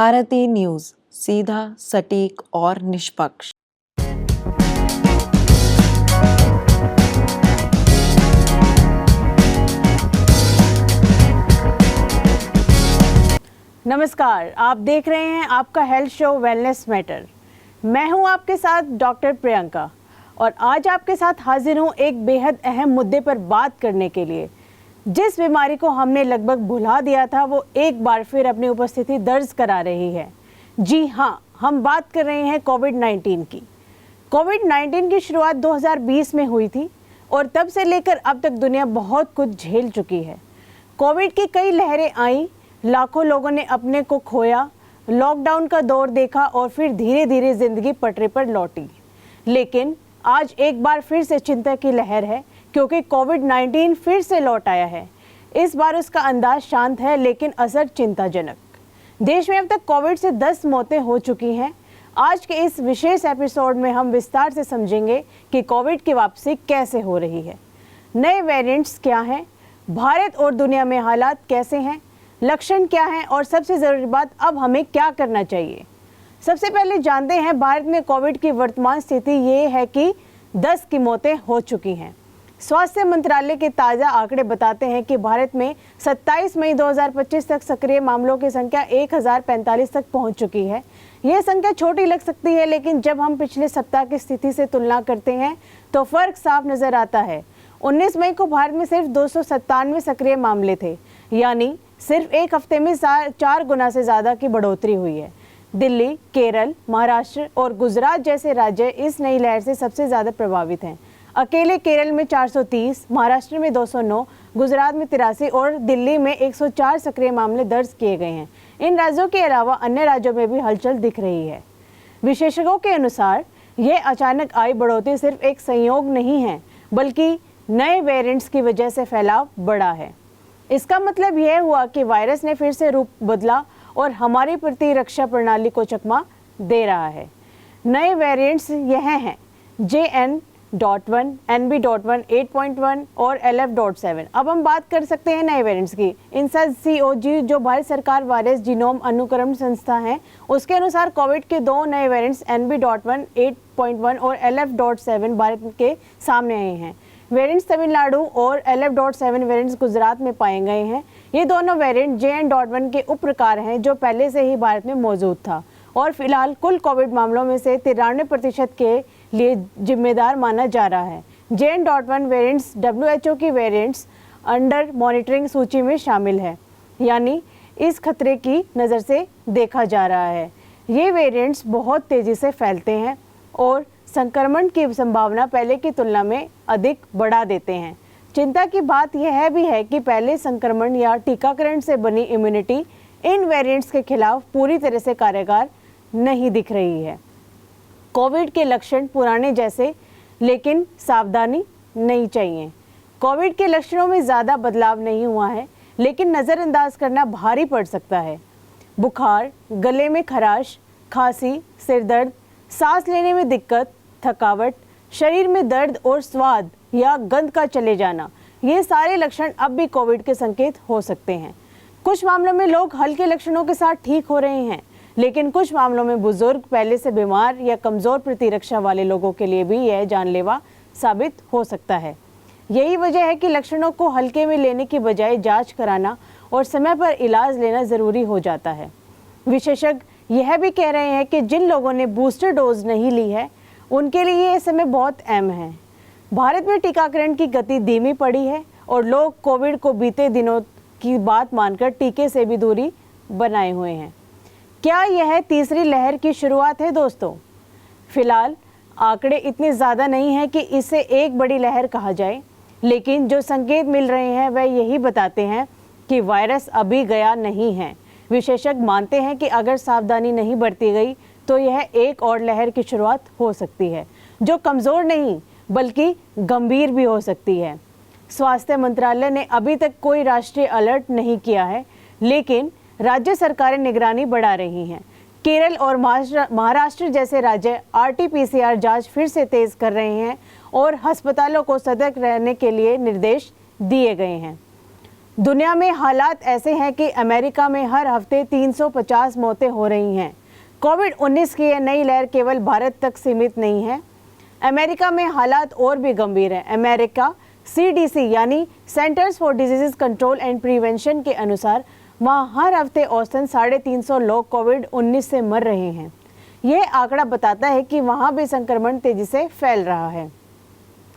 Bharti news, सीधा, सटीक और निष्पक्ष। नमस्कार, आप देख रहे हैं आपका हेल्थ शो वेलनेस मैटर। मैं हूं आपके साथ डॉक्टर प्रियंका और आज आपके साथ हाजिर हूं एक बेहद अहम मुद्दे पर बात करने के लिए। जिस बीमारी को हमने लगभग भुला दिया था वो एक बार फिर अपनी उपस्थिति दर्ज करा रही है। जी हाँ, हम बात कर रहे हैं कोविड-19 की। कोविड-19 की शुरुआत 2020 में हुई थी और तब से लेकर अब तक दुनिया बहुत कुछ झेल चुकी है। कोविड की कई लहरें आईं, लाखों लोगों ने अपने को खोया, लॉकडाउन का दौर देखा और फिर धीरे धीरे जिंदगी पटरी पर लौटी। लेकिन आज एक बार फिर से चिंता की लहर है क्योंकि कोविड-19 फिर से लौट आया है। इस बार उसका अंदाज शांत है लेकिन असर चिंताजनक। देश में अब तक कोविड से 10 मौतें हो चुकी हैं। आज के इस विशेष एपिसोड में हम विस्तार से समझेंगे कि कोविड की वापसी कैसे हो रही है, नए वेरिएंट्स क्या हैं, भारत और दुनिया में हालात कैसे हैं, लक्षण क्या हैं और सबसे ज़रूरी बात, अब हमें क्या करना चाहिए। सबसे पहले जानते हैं भारत में कोविड की वर्तमान स्थिति ये है कि 10 की मौतें हो चुकी हैं। स्वास्थ्य मंत्रालय के ताज़ा आंकड़े बताते हैं कि भारत में 27 मई 2025 तक सक्रिय मामलों की संख्या 1045 तक पहुंच चुकी है। यह संख्या छोटी लग सकती है लेकिन जब हम पिछले सप्ताह की स्थिति से तुलना करते हैं तो फर्क साफ नज़र आता है। 19 मई को भारत में सिर्फ 297 सक्रिय मामले थे, यानी सिर्फ एक हफ्ते में 4 गुना से ज़्यादा की बढ़ोतरी हुई है। दिल्ली, केरल, महाराष्ट्र और गुजरात जैसे राज्य इस नई लहर से सबसे ज़्यादा प्रभावित हैं। अकेले केरल में 430, महाराष्ट्र में 209, गुजरात में 83 और दिल्ली में 104 सक्रिय मामले दर्ज किए गए हैं। इन राज्यों के अलावा अन्य राज्यों में भी हलचल दिख रही है। विशेषज्ञों के अनुसार यह अचानक आई बढ़ोतरी सिर्फ एक संयोग नहीं है, बल्कि नए वेरिएंट्स की वजह से फैलाव बढ़ा है। इसका मतलब यह हुआ कि वायरस ने फिर से रूप बदला और हमारी प्रतिरक्षा प्रणाली को चकमा दे रहा है। नए वेरिएंट्स यह हैं JN.1, NB.1, 8.1 और LF.7। अब हम बात कर सकते हैं नए वेरिएंट्स की। INSA-CoG जो भारत सरकार वायरस जीनोम अनुक्रमण संस्था है, उसके अनुसार कोविड के 2 नए वेरिएंट्स NB.1, 8.1 और LF.7 भारत के सामने आए हैं। वेरिएंट्स तमिलनाडु और LF.7 वेरिएंट्स गुजरात में पाए गए हैं। ये दोनों वेरिएंट JN.1 के उप प्रकार हैं जो पहले से ही भारत में मौजूद था और फिलहाल कुल कोविड मामलों में से 93% के लिए जिम्मेदार माना जा रहा है। JN.1 वेरिएंट्स WHO की वेरिएंट्स अंडर मॉनिटरिंग सूची में शामिल है, यानी इस खतरे की नज़र से देखा जा रहा है। ये वेरिएंट्स बहुत तेज़ी से फैलते हैं और संक्रमण की संभावना पहले की तुलना में अधिक बढ़ा देते हैं। चिंता की बात यह भी है कि पहले संक्रमण या टीकाकरण से बनी इम्यूनिटी इन वेरिएंट्स के खिलाफ पूरी तरह से कारगर नहीं दिख रही है। कोविड के लक्षण पुराने जैसे, लेकिन सावधानी नहीं चाहिए। कोविड के लक्षणों में ज़्यादा बदलाव नहीं हुआ है, लेकिन नज़रअंदाज करना भारी पड़ सकता है। बुखार, गले में खराश, खांसी, सिर दर्द, सांस लेने में दिक्कत, थकावट, शरीर में दर्द और स्वाद या गंध का चले जाना, ये सारे लक्षण अब भी कोविड के संकेत हो सकते हैं। कुछ मामलों में लोग हल्के लक्षणों के साथ ठीक हो रहे हैं, लेकिन कुछ मामलों में बुजुर्ग, पहले से बीमार या कमज़ोर प्रतिरक्षा वाले लोगों के लिए भी यह जानलेवा साबित हो सकता है। यही वजह है कि लक्षणों को हल्के में लेने की बजाय जांच कराना और समय पर इलाज लेना ज़रूरी हो जाता है। विशेषज्ञ यह भी कह रहे हैं कि जिन लोगों ने बूस्टर डोज नहीं ली है उनके लिए यह समय बहुत अहम है। भारत में टीकाकरण की गति धीमी पड़ी है और लोग कोविड को बीते दिनों की बात मानकर टीके से भी दूरी बनाए हुए हैं। क्या यह तीसरी लहर की शुरुआत है दोस्तों? फिलहाल आंकड़े इतने ज़्यादा नहीं हैं कि इसे एक बड़ी लहर कहा जाए, लेकिन जो संकेत मिल रहे हैं वह यही बताते हैं कि वायरस अभी गया नहीं है। विशेषज्ञ मानते हैं कि अगर सावधानी नहीं बरती गई तो यह एक और लहर की शुरुआत हो सकती है, जो कमज़ोर नहीं बल्कि गंभीर भी हो सकती है। स्वास्थ्य मंत्रालय ने अभी तक कोई राष्ट्रीय अलर्ट नहीं किया है, लेकिन राज्य सरकारें निगरानी बढ़ा रही हैं। केरल और महाराष्ट्र जैसे राज्य RT-PCR जांच फिर से तेज़ कर रहे हैं और अस्पतालों को सतर्क रहने के लिए निर्देश दिए गए हैं। दुनिया में हालात ऐसे हैं कि अमेरिका में हर हफ्ते 350 मौतें हो रही हैं। कोविड-19 की यह नई लहर केवल भारत तक सीमित नहीं है। अमेरिका में हालात और भी गंभीर हैं। अमेरिका CDC यानी centres for disease control and prevention के अनुसार वहाँ हर हफ्ते औसतन 350 लोग कोविड-19 से मर रहे हैं। यह आंकड़ा बताता है कि वहाँ भी संक्रमण तेजी से फैल रहा है।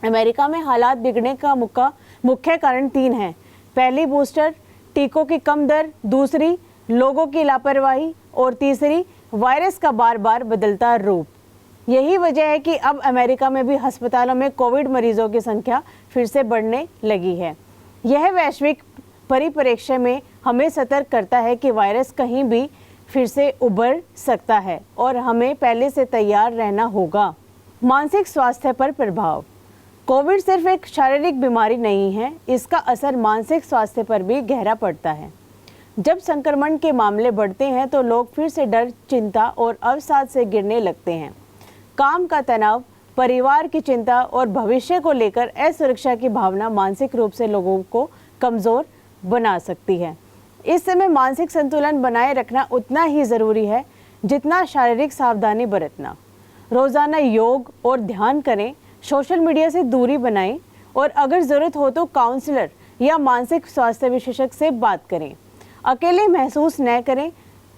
अमेरिका में हालात बिगड़ने का मुख्य कारण 3 हैं। पहली, बूस्टर टीकों की कम दर, दूसरी, लोगों की लापरवाही और तीसरी, वायरस का बार बार बदलता रूप। यही वजह है कि अब अमेरिका में भी अस्पतालों में कोविड मरीजों की संख्या फिर से बढ़ने लगी है। यह वैश्विक परिप्रेक्ष्य में हमें सतर्क करता है कि वायरस कहीं भी फिर से उभर सकता है और हमें पहले से तैयार रहना होगा। मानसिक स्वास्थ्य पर प्रभाव। कोविड सिर्फ एक शारीरिक बीमारी नहीं है, इसका असर मानसिक स्वास्थ्य पर भी गहरा पड़ता है। जब संक्रमण के मामले बढ़ते हैं तो लोग फिर से डर, चिंता और अवसाद से गिरने लगते हैं। काम का तनाव, परिवार की चिंता और भविष्य को लेकर असुरक्षा की भावना मानसिक रूप से लोगों को कमज़ोर बना सकती है। इस समय मानसिक संतुलन बनाए रखना उतना ही ज़रूरी है जितना शारीरिक सावधानी बरतना। रोज़ाना योग और ध्यान करें, सोशल मीडिया से दूरी बनाएं और अगर ज़रूरत हो तो काउंसलर या मानसिक स्वास्थ्य विशेषज्ञ से बात करें। अकेले महसूस न करें,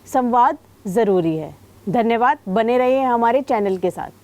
संवाद ज़रूरी है। धन्यवाद, बने रहिए हमारे चैनल के साथ।